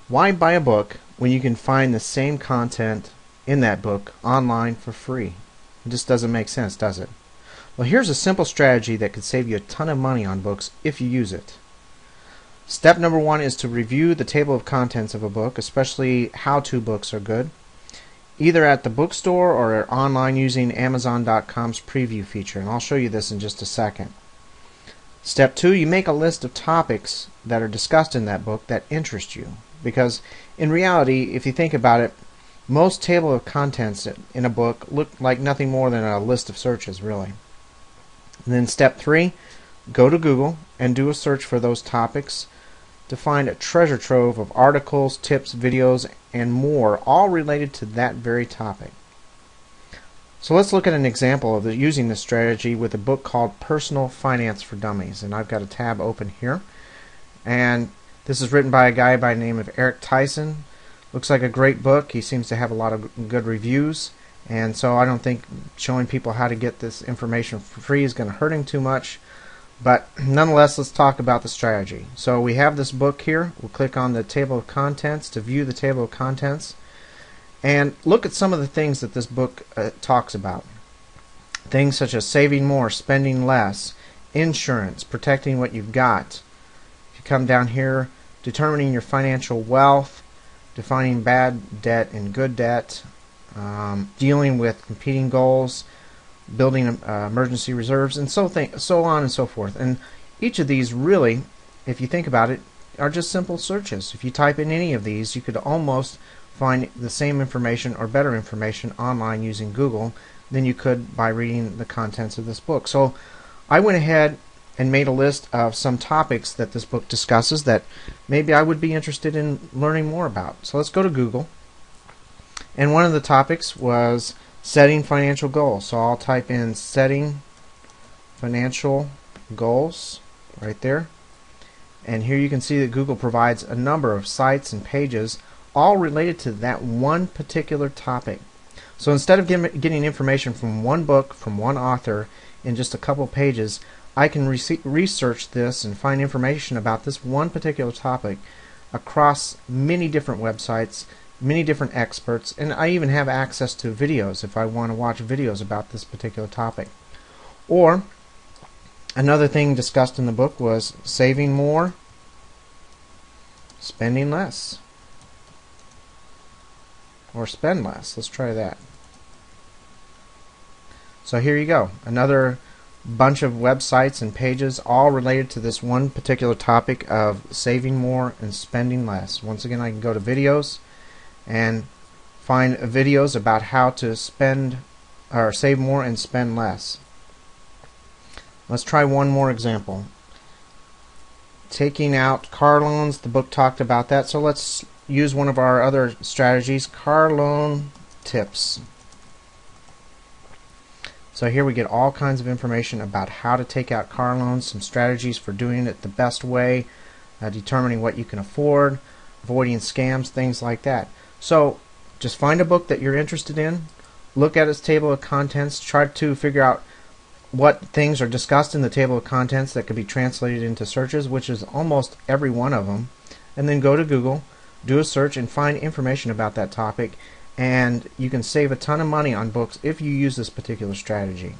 Why buy a book when you can find the same content in that book online for free? It just doesn't make sense, does it? Well, here's a simple strategy that could save you a ton of money on books if you use it. Step number one is to review the table of contents of a book, especially how-to books are good, either at the bookstore or online using Amazon.com's preview feature, and I'll show you this in just a second. Step two, you make a list of topics that are discussed in that book that interest you, because in reality, if you think about it, most table of contents in a book look like nothing more than a list of searches, really. And then step three, go to Google and do a search for those topics to find a treasure trove of articles, tips, videos, and more, all related to that very topic. So let's look at an example of using this strategy with a book called Personal Finance for Dummies. And I've got a tab open here. And this is written by a guy by the name of Eric Tyson. Looks like a great book. He seems to have a lot of good reviews. And so I don't think showing people how to get this information for free is going to hurt him too much. But nonetheless, let's talk about the strategy. So we have this book here. We'll click on the table of contents to view the table of contents. And look at some of the things that this book talks about. Things such as saving more, spending less, insurance, protecting what you've got. If you come down here, determining your financial wealth, defining bad debt and good debt, dealing with competing goals, building emergency reserves, and so on and so forth. And each of these really, if you think about it, are just simple searches. If you type in any of these, you could almost find the same information or better information online using Google than you could by reading the contents of this book. So I went ahead and made a list of some topics that this book discusses that maybe I would be interested in learning more about. So let's go to Google. And one of the topics was setting financial goals. So I'll type in setting financial goals right there. And here you can see that Google provides a number of sites and pages all related to that one particular topic. So instead of getting information from one book, from one author in just a couple pages, I can research this and find information about this one particular topic across many different websites, many different experts, and I even have access to videos if I want to watch videos about this particular topic. Or another thing discussed in the book was saving more, spending less, or spend less. Let's try that. So here you go, another bunch of websites and pages all related to this one particular topic of saving more and spending less. Once again, I can go to videos and find videos about how to spend or save more and spend less. Let's try one more example. Taking out car loans, the book talked about that, so let's use one of our other strategies, car loan tips. So here we get all kinds of information about how to take out car loans, some strategies for doing it the best way, determining what you can afford, avoiding scams, things like that. So just find a book that you're interested in, look at its table of contents, try to figure out what things are discussed in the table of contents that could be translated into searches, which is almost every one of them, and then go to Google, do a search, and find information about that topic, and you can save a ton of money on books if you use this particular strategy.